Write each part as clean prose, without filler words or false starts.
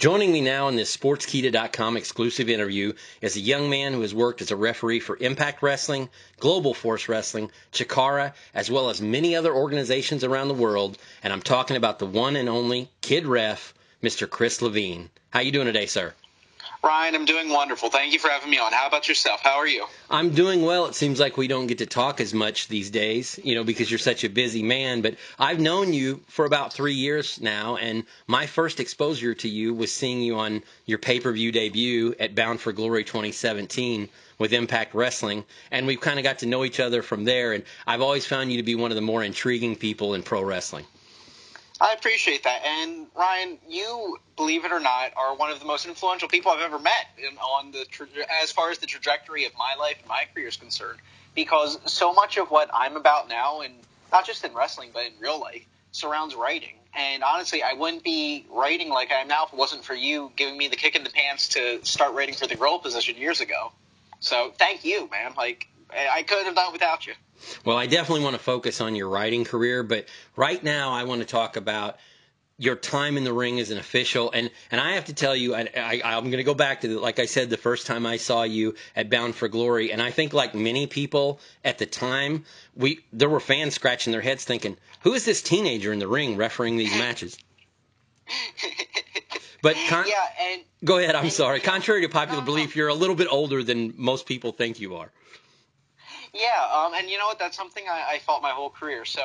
Joining me now in this Sportskeeda.com exclusive interview is a young man who has worked as a referee for Impact Wrestling, Global Force Wrestling, Chikara, as well as many other organizations around the world, and I'm talking about the one and only Kid Ref, Mr. Kris Levin. How you doing today, sir? Ryan, I'm doing wonderful. Thank you for having me on. How about yourself? How are you? I'm doing well. It seems like we don't get to talk as much these days, because you're such a busy man. But I've known you for about 3 years now, and my first exposure to you was seeing you on your pay-per-view debut at Bound for Glory 2017 with Impact Wrestling, and we've kind of got to know each other from there, and I've always found you to be one of the more intriguing people in pro wrestling. I appreciate that. And Ryan, you, believe it or not, are one of the most influential people I've ever met as far as the trajectory of my life and my career is concerned. Because so much of what I'm about now, and not just in wrestling but in real life, surrounds writing. And honestly, I wouldn't be writing like I am now if it wasn't for you giving me the kick in the pants to start writing for the girl position years ago. So thank you, man. I couldn't have done it without you. Well, I definitely want to focus on your writing career, but right now I want to talk about your time in the ring as an official. And I have to tell you, I'm going to go back to, like I said, the first time I saw you at Bound for Glory. And I think like many people at the time, there were fans scratching their heads thinking, who is this teenager in the ring refereeing these matches? But go ahead. I'm sorry. Contrary to popular belief, you're a little bit older than most people think you are. Yeah, and you know what? That's something I felt my whole career. So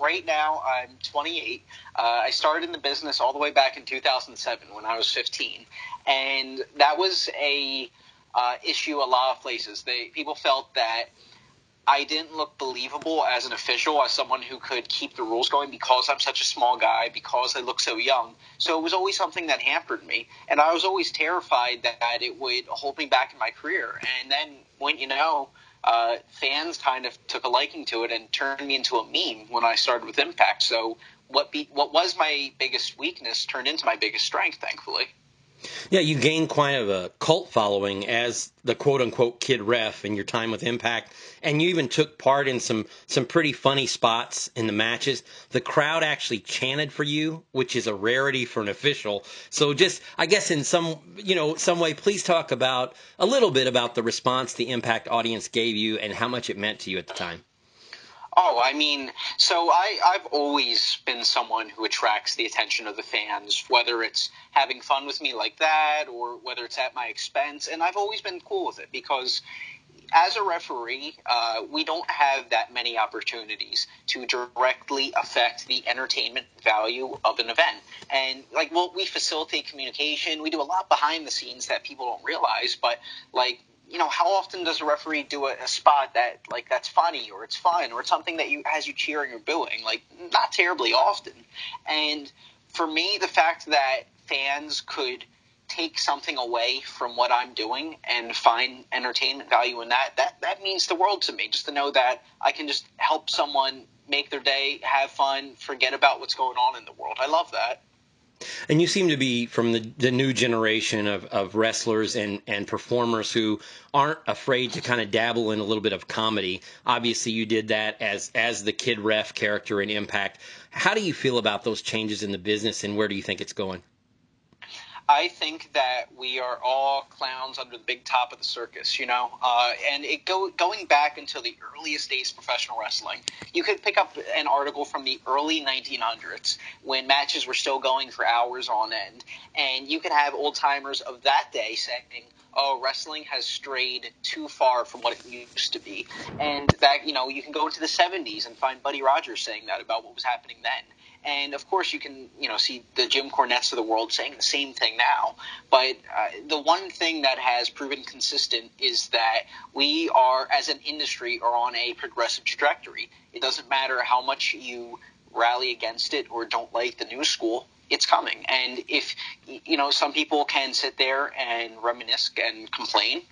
right now I'm 28. I started in the business all the way back in 2007 when I was 15, and that was a issue a lot of places. People felt that I didn't look believable as an official, as someone who could keep the rules going because I'm such a small guy, because I look so young. So it was always something that hampered me, and I was always terrified that it would hold me back in my career. And then when fans kind of took a liking to it and turned me into a meme when I started with Impact. So what was my biggest weakness turned into my biggest strength, thankfully. Yeah, you gained quite of a cult following as the quote-unquote Kid Ref in your time with Impact, and you even took part in some pretty funny spots in the matches. The crowd actually chanted for you, which is a rarity for an official. So just, I guess in some way, please talk a little bit about the response the Impact audience gave you and how much it meant to you at the time. Oh, so I've always been someone who attracts the attention of the fans, whether it's having fun with me like that or whether it's at my expense. And I've always been cool with it because as a referee, we don't have that many opportunities to directly affect the entertainment value of an event. And we facilitate communication. We do a lot behind the scenes that people don't realize, but how often does a referee do a spot that's funny or it's fun or it's something that has you cheering or booing? Not terribly often. And for me, the fact that fans could take something away from what I'm doing and find entertainment value in that means the world to me. Just to know that I can just help someone make their day, have fun, forget about what's going on in the world. I love that. And you seem to be from the new generation of wrestlers and performers who aren't afraid to kind of dabble in a little bit of comedy. Obviously, you did that as the Kid Ref character in Impact. How do you feel about those changes in the business, and where do you think it's going? I think that we are all clowns under the big top of the circus, and going back until the earliest days of professional wrestling, you could pick up an article from the early 1900s when matches were still going for hours on end, and you could have old-timers of that day saying, oh, wrestling has strayed too far from what it used to be. And that, you can go into the 70s and find Buddy Rogers saying that about what was happening then. And, of course, you can, see the Jim Cornettes of the world saying the same thing now. But the one thing that has proven consistent is that we are, as an industry, are on a progressive trajectory. It doesn't matter how much you rally against it or don't like the new school. It's coming. And if, some people can sit there and reminisce and complain,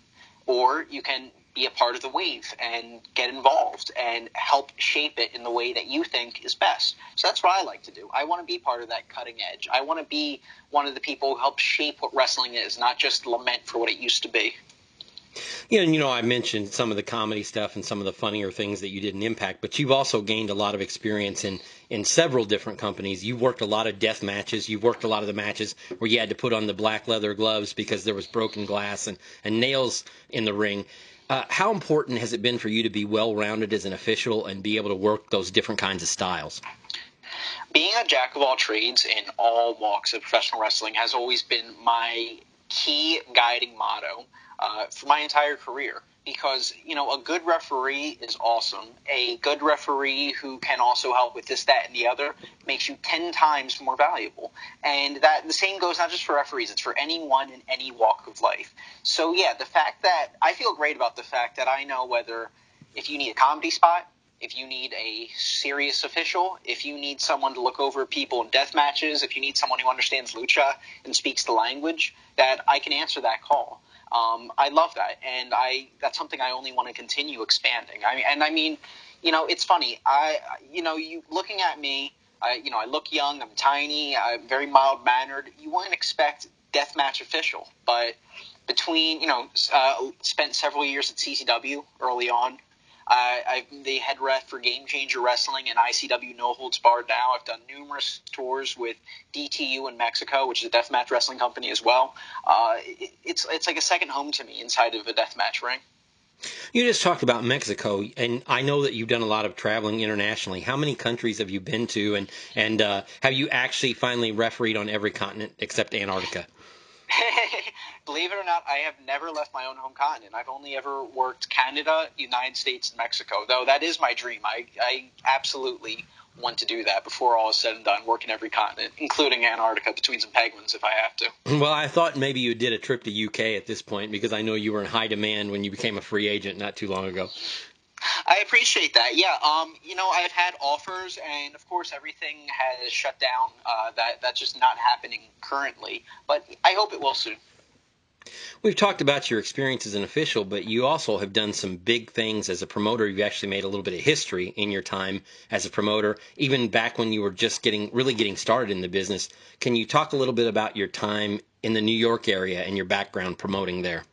or you can be a part of the wave and get involved and help shape it in the way that you think is best. So that's what I like to do. I want to be part of that cutting edge. I want to be one of the people who help shape what wrestling is, not just lament for what it used to be. Yeah, and I mentioned some of the comedy stuff and some of the funnier things that you did in Impact, but you've also gained a lot of experience in several different companies. You've worked a lot of death matches. You've worked a lot of the matches where you had to put on the black leather gloves because there was broken glass and nails in the ring. How important has it been for you to be well-rounded as an official and be able to work those different kinds of styles? Being a jack of all trades in all walks of professional wrestling has always been my key guiding motto for my entire career. Because, a good referee is awesome. A good referee who can also help with this, that, and the other makes you 10 times more valuable. And that the same goes not just for referees, it's for anyone in any walk of life. So, yeah, the fact that I feel great about the fact that I know whether if you need a comedy spot, if you need a serious official, if you need someone to look over people in death matches, if you need someone who understands lucha and speaks the language, that I can answer that call. I love that, and that's something I only want to continue expanding. I mean, it's funny. You looking at me, I look young, I'm tiny, I'm very mild-mannered. You wouldn't expect deathmatch official, but between, spent several years at CCW early on. I'm the head ref for Game Changer Wrestling and ICW No Holds Barred now. I've done numerous tours with DTU in Mexico, which is a deathmatch wrestling company as well. It's like a second home to me inside of a deathmatch ring. You just talked about Mexico, and I know that you've done a lot of traveling internationally. How many countries have you been to, and have you actually finally refereed on every continent except Antarctica? Believe it or not, I have never left my own home continent. I've only ever worked Canada, United States, and Mexico, though that is my dream. I absolutely want to do that before all is said and done, work in every continent, including Antarctica, between some penguins if I have to. Well, I thought maybe you did a trip to UK at this point because I know you were in high demand when you became a free agent not too long ago. I appreciate that. Yeah, I've had offers, and of course, everything has shut down. That's just not happening currently, but I hope it will soon. We've talked about your experience as an official, but you also have done some big things as a promoter. You've actually made a little bit of history in your time as a promoter, even back when you were just really getting started in the business. Can you talk a little bit about your time in the New York area and your background promoting there?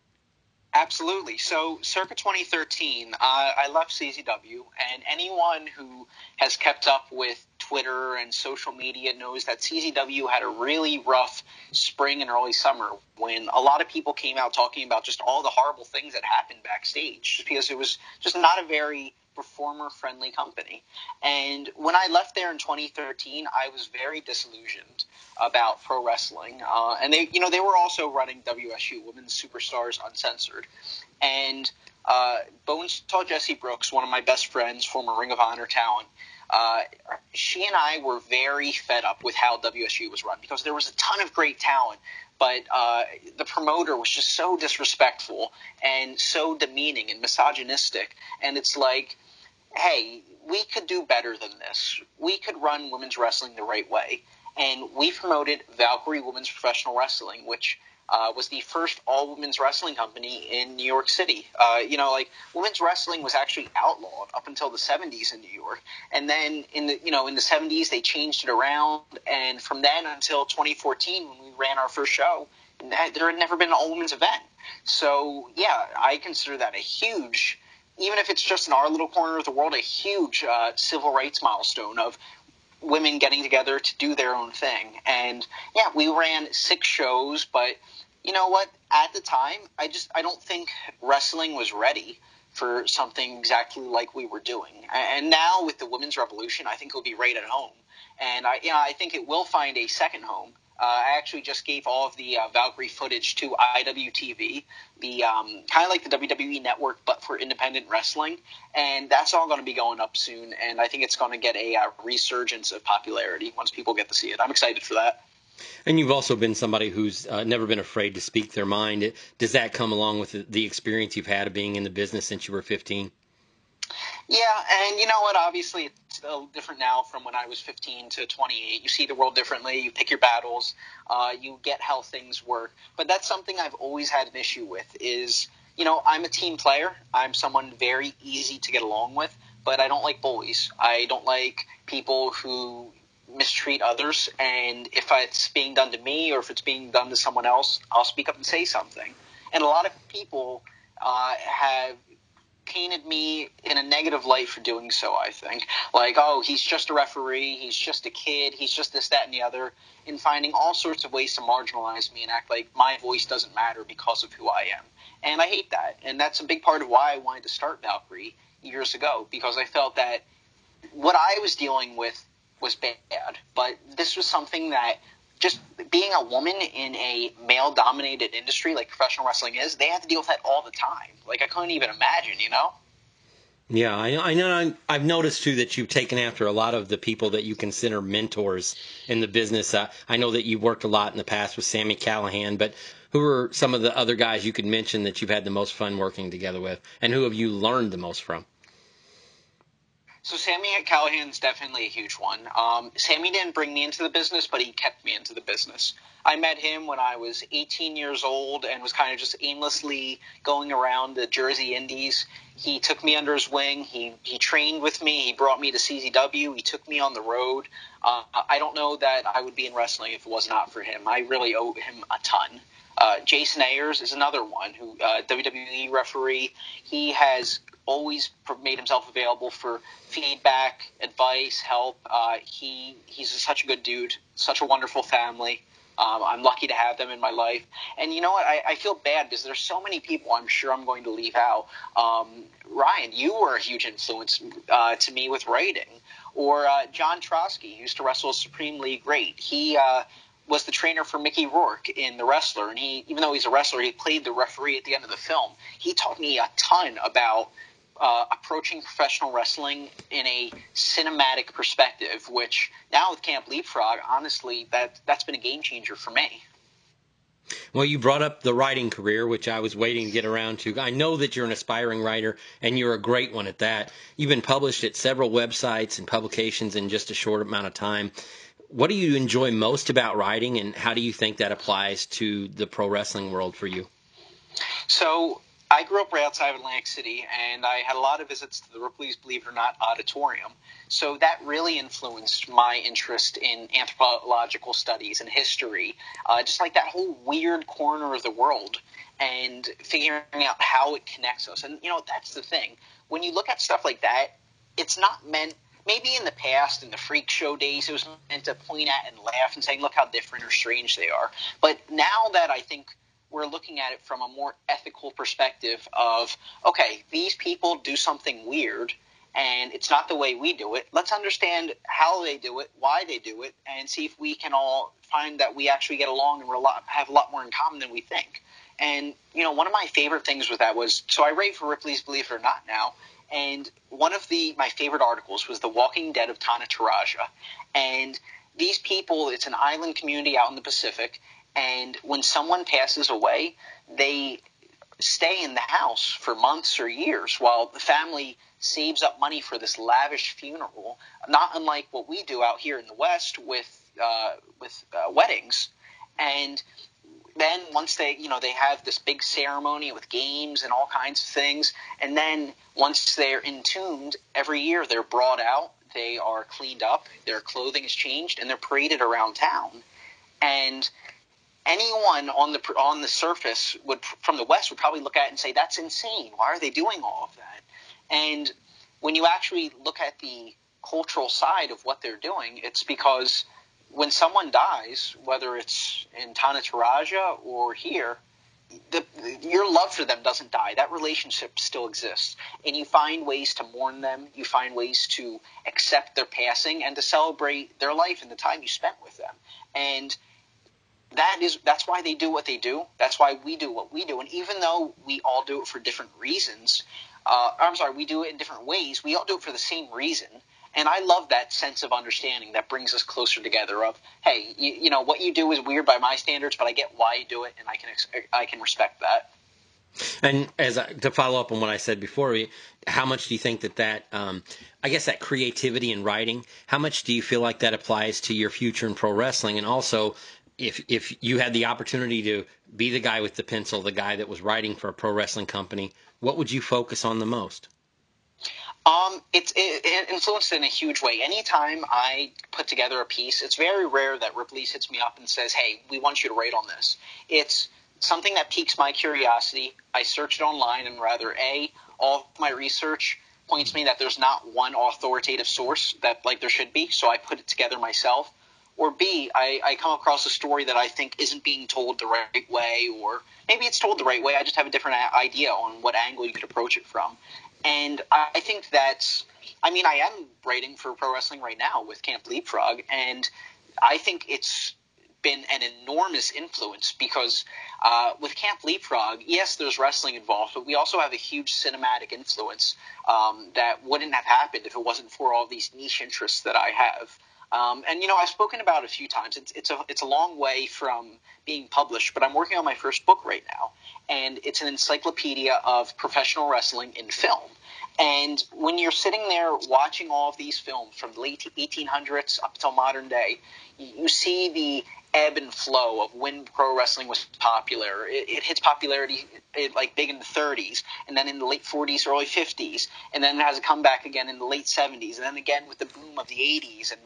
Absolutely. So, circa 2013, I left CZW, and anyone who has kept up with Twitter and social media knows that CZW had a really rough spring and early summer when a lot of people came out talking about just all the horrible things that happened backstage because it was just not a very performer-friendly company. And when I left there in 2013, I was very disillusioned about pro wrestling. And they were also running WSU, Women's Superstars Uncensored. And Bonesaw Jessie Brooks, one of my best friends, former Ring of Honor talent, she and I were very fed up with how WSU was run because there was a ton of great talent, but the promoter was just so disrespectful and so demeaning and misogynistic. And it's like, hey, we could do better than this. We could run women's wrestling the right way. And we promoted Valkyrie Women's Professional Wrestling, which was the first all-women's wrestling company in New York City. Women's wrestling was actually outlawed up until the 70s in New York. And then in the 70s, they changed it around. And from then until 2014, when we ran our first show, there had never been an all-women's event. So, yeah, I consider that a huge, even if it's just in our little corner of the world, a huge civil rights milestone of women getting together to do their own thing. And, yeah, we ran 6 shows, but you know what? At the time, I don't think wrestling was ready for something exactly like we were doing. And now with the women's revolution, I think it'll be right at home. And I think it will find a second home. I actually just gave all of the Valkyrie footage to IWTV, the kind of like the WWE network, but for independent wrestling. And that's all going to be going up soon. And I think it's going to get a resurgence of popularity once people get to see it. I'm excited for that. And you've also been somebody who's never been afraid to speak their mind. Does that come along with the experience you've had of being in the business since you were 15? Yeah, and you know what? Obviously, it's a little different now from when I was 15 to 28. You see the world differently. You pick your battles. You get how things work. But that's something I've always had an issue with is, I'm a team player. I'm someone very easy to get along with, but I don't like bullies. I don't like people who mistreat others. And if it's being done to me or if it's being done to someone else, I'll speak up and say something. And a lot of people have painted me in a negative light for doing so, I think. Like, oh, he's just a referee, he's just a kid, he's just this, that, and the other, and finding all sorts of ways to marginalize me and act like my voice doesn't matter because of who I am. And I hate that. And that's a big part of why I wanted to start Valkyrie years ago, because I felt that what I was dealing with was bad. But this was something that, just being a woman in a male-dominated industry like professional wrestling is, they have to deal with that all the time. Like, I couldn't even imagine, you know? Yeah, I know. I've noticed, too, that you've taken after a lot of the people that you consider mentors in the business. I know that you've worked a lot in the past with Sami Callihan, but who are some of the other guys you could mention that you've had the most fun working together with, and who have you learned the most from? So Sami Callihan's definitely a huge one. Sami didn't bring me into the business, but he kept me into the business. I met him when I was 18 years old and was kind of just aimlessly going around the Jersey Indies. He took me under his wing. He trained with me. He brought me to CZW. He took me on the road. I don't know that I would be in wrestling if it was not for him. I really owe him a ton. Jason Ayers is another one, who WWE referee. He has always made himself available for feedback, advice, help. He's such a good dude, such a wonderful family. I'm lucky to have them in my life. And you know what? I feel bad because there's so many people I'm sure I'm going to leave out. Ryan, you were a huge influence to me with writing. Or John Trotsky, who used to wrestle Supreme League Great. He was the trainer for Mickey Rourke in The Wrestler. And he, even though he's a wrestler, he played the referee at the end of the film. He taught me a ton about approaching professional wrestling in a cinematic perspective, which now with Camp Leapfrog, honestly, that's been a game changer for me. Well, you brought up the writing career, which I was waiting to get around to. I know that you're an aspiring writer, and you're a great one at that. You've been published at several websites and publications in just a short amount of time. What do you enjoy most about writing, and how do you think that applies to the pro wrestling world for you? So I grew up right outside of Atlantic City, and I had a lot of visits to the Ripley's Believe It or Not auditorium. So that really influenced my interest in anthropological studies and history, just like that whole weird corner of the world, and figuring out how it connects us. And, you know, that's the thing. When you look at stuff like that, it's not meant – maybe in the past, in the freak show days, it was meant to point at and laugh and say, look how different or strange they are. But now that I think – we're looking at it from a more ethical perspective of, okay, these people do something weird, and it's not the way we do it. Let's understand how they do it, why they do it, and see if we can all find that we actually get along and have a lot more in common than we think. And, you know, one of my favorite things with that was, so I write for Ripley's Believe It or Not now, and one of my favorite articles was The Walking Dead of Tana Taraja. And these people, it's an island community out in the Pacific, and when someone passes away, they stay in the house for months or years while the family saves up money for this lavish funeral, not unlike what we do out here in the West with weddings. And then once they have this big ceremony with games and all kinds of things, and then once they're entombed, every year they're brought out, they are cleaned up, their clothing is changed, and they're paraded around town. And anyone on the surface from the West would probably look at it and say, that's insane. Why are they doing all of that? And when you actually look at the cultural side of what they're doing, it's because when someone dies, whether it's in Tana Taraja or here, your love for them doesn't die. That relationship still exists. And you find ways to mourn them. You find ways to accept their passing and to celebrate their life and the time you spent with them. And that's why they do what they do. That's why we do what we do. And even though we all do it for different reasons, we do it in different ways, we all do it for the same reason. And I love that sense of understanding that brings us closer together of, hey, you know, what you do is weird by my standards, but I get why you do it, and I can respect that. And to follow up on what I said before, how much do you think that I guess that creativity in writing, how much do you feel like that applies to your future in pro wrestling? And also, if you had the opportunity to be the guy with the pencil, the guy that was writing for a pro wrestling company, what would you focus on the most? It influenced in a huge way. Anytime I put together a piece, it's very rare that Ripley's hits me up and says, hey, we want you to write on this. It's something that piques my curiosity. I search it online, and rather all of my research points me that there's not one authoritative source that like there should be, so I put it together myself. Or B, I come across a story that I think isn't being told the right way, or maybe it's told the right way, I just have a different idea on what angle you could approach it from. And I think I am writing for pro wrestling right now with Camp Leapfrog, and I think it's been an enormous influence because with Camp Leapfrog, yes, there's wrestling involved, but we also have a huge cinematic influence that wouldn't have happened if it wasn't for all these niche interests that I have. And I've spoken about it a few times. It's a long way from being published, but I'm working on my first book right now, and it's an encyclopedia of professional wrestling in film. And when you're sitting there watching all of these films from the late 1800s up till modern day, you see the ebb and flow of when pro wrestling was popular. It hits popularity like big in the 30s, and then in the late 40s, early 50s, and then it has a comeback again in the late 70s, and then again with the boom of the 80s, and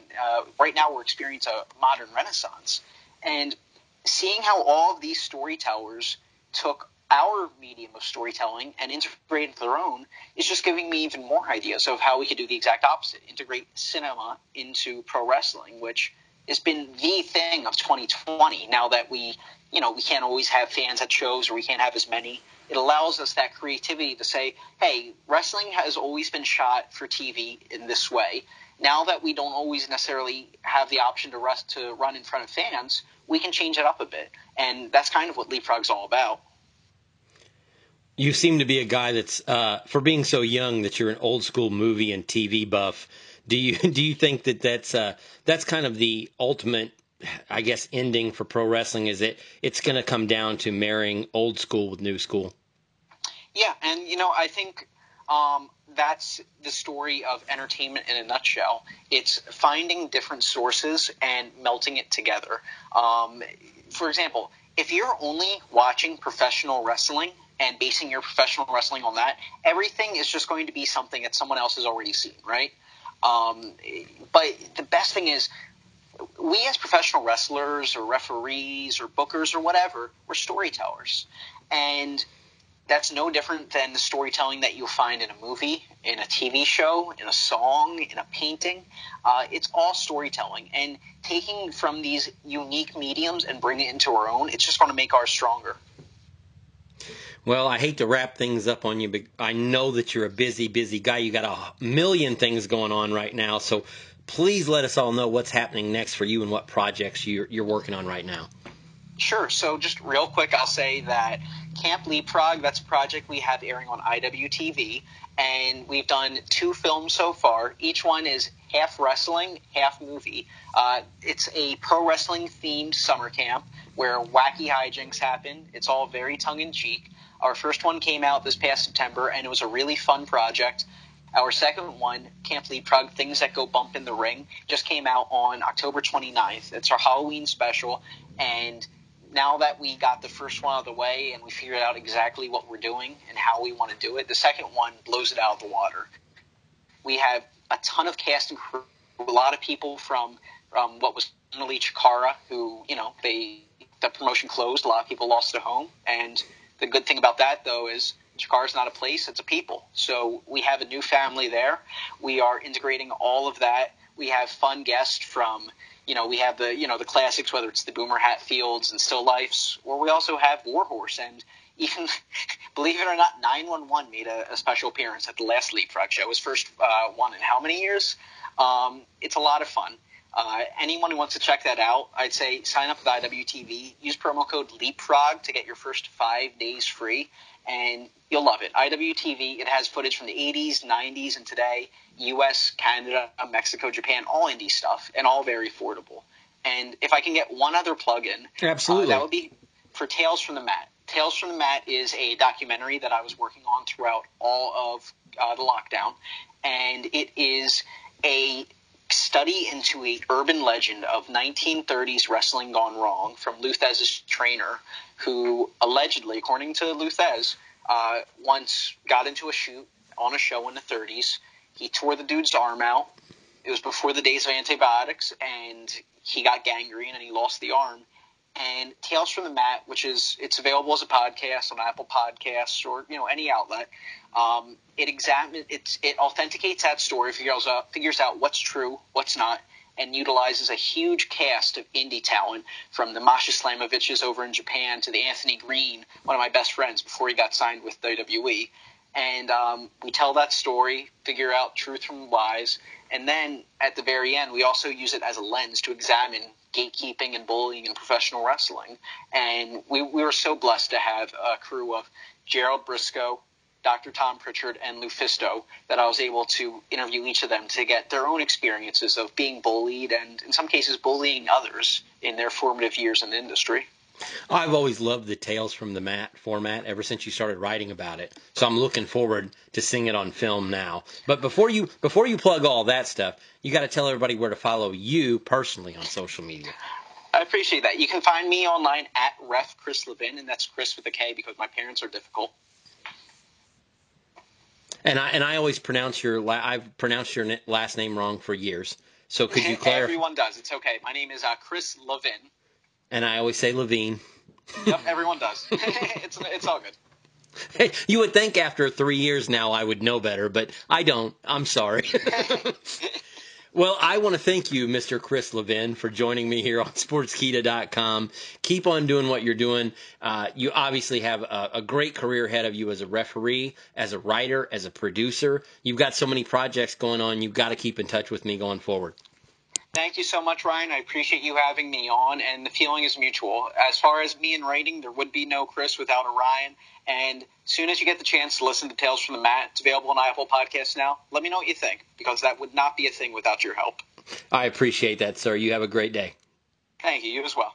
right now we're experiencing a modern renaissance. And seeing how all of these storytellers took our medium of storytelling and integrated their own is just giving me even more ideas of how we could do the exact opposite, integrate cinema into pro wrestling, which has been the thing of 2020. Now that we can't always have fans at shows, or we can't have as many, it allows us that creativity to say, hey, wrestling has always been shot for TV in this way. Now that we don't always necessarily have the option to run in front of fans, we can change it up a bit. And that's kind of what Leapfrog's all about. You seem to be a guy that's, for being so young, that you're an old school movie and TV buff. Do you think that's kind of the ultimate, I guess, ending for pro wrestling? Is it's going to come down to marrying old school with new school? Yeah, and I think that's the story of entertainment in a nutshell. It's finding different sources and melting it together. For example, if you're only watching professional wrestling and basing your professional wrestling on that, everything is just going to be something that someone else has already seen, right? But the best thing is, we as professional wrestlers or referees or bookers or whatever, we're storytellers. And that's no different than the storytelling that you'll find in a movie, in a TV show, in a song, in a painting. It's all storytelling. And taking from these unique mediums and bringing it into our own, it's just going to make ours stronger. Well, I hate to wrap things up on you, but I know that you're a busy, busy guy. You got a million things going on right now. So please let us all know what's happening next for you and what projects you're working on right now. Sure. So just real quick, I'll say that Camp Leapfrog, that's a project we have airing on IWTV, and we've done 2 films so far. Each one is half wrestling, half movie. It's a pro wrestling themed summer camp where wacky hijinks happen. It's all very tongue-in-cheek. Our first one came out this past September, and it was a really fun project. Our second one, Camp Leapfrog, Things That Go Bump in the Ring, just came out on October 29th. It's our Halloween special, and now that we got the first one out of the way and we figured out exactly what we're doing and how we want to do it, the second one blows it out of the water. We have a ton of cast and crew, a lot of people from what was originally Chikara, who, the promotion closed, a lot of people lost their home, and the good thing about that, though, is Chikara's not a place, it's a people. So we have a new family there. We are integrating all of that. We have fun guests from, we have the classics, whether it's the Boomer Hatfields and Still Lifes, or we also have Warhorse, and even, believe it or not, 911 made a special appearance at the last Leapfrog show. His first one in how many years? It's a lot of fun. Anyone who wants to check that out, I'd say sign up with IWTV. Use promo code LEAPFROG to get your first 5 days free, and you'll love it. IWTV, it has footage from the 80s, 90s, and today, US, Canada, Mexico, Japan, all indie stuff, and all very affordable. And if I can get one other plug-in, absolutely, that would be for Tales from the Mat. Tales from the Mat is a documentary that I was working on throughout all of the lockdown, and it is a study into a urban legend of 1930s wrestling gone wrong from Luthez's trainer, who allegedly, according to Luthez, once got into a shoot on a show in the 30s. He tore the dude's arm out. It was before the days of antibiotics, and he got gangrene and he lost the arm. And Tales from the Mat, it's available as a podcast on Apple Podcasts or any outlet. It authenticates that story, figures out what's true, what's not, and utilizes a huge cast of indie talent, from the Masha Slamoviches over in Japan to the Anthony Green, one of my best friends before he got signed with WWE. And we tell that story, figure out truth from lies, and then at the very end, we also use it as a lens to examine gatekeeping and bullying in professional wrestling. And we were so blessed to have a crew of Gerald Briscoe, Dr. Tom Pritchard, and Lufisto that I was able to interview each of them to get their own experiences of being bullied and, in some cases, bullying others in their formative years in the industry. I've always loved the Tales from the Mat format ever since you started writing about it. So I'm looking forward to seeing it on film now. But before you plug all that stuff, you got to tell everybody where to follow you personally on social media. I appreciate that. You can find me online at Ref Kris Levin, and that's Chris with a K because my parents are difficult. And I always pronounce I've pronounced your last name wrong for years. So could you clarify? Everyone does. It's okay. My name is Kris Levin. And I always say Levine. Yep, everyone does. It's all good. Hey, you would think after 3 years now I would know better, but I don't. I'm sorry. Well, I want to thank you, Mr. Kris Levin, for joining me here on Sportskeeda.com. Keep on doing what you're doing. You obviously have a great career ahead of you as a referee, as a writer, as a producer. You've got so many projects going on. You've got to keep in touch with me going forward. Thank you so much, Ryan. I appreciate you having me on, and the feeling is mutual. As far as me and writing, there would be no Chris without a Ryan. And as soon as you get the chance to listen to Tales from the Mat, it's available on Apple Podcasts now. Let me know what you think, because that would not be a thing without your help. I appreciate that, sir. You have a great day. Thank you. You as well.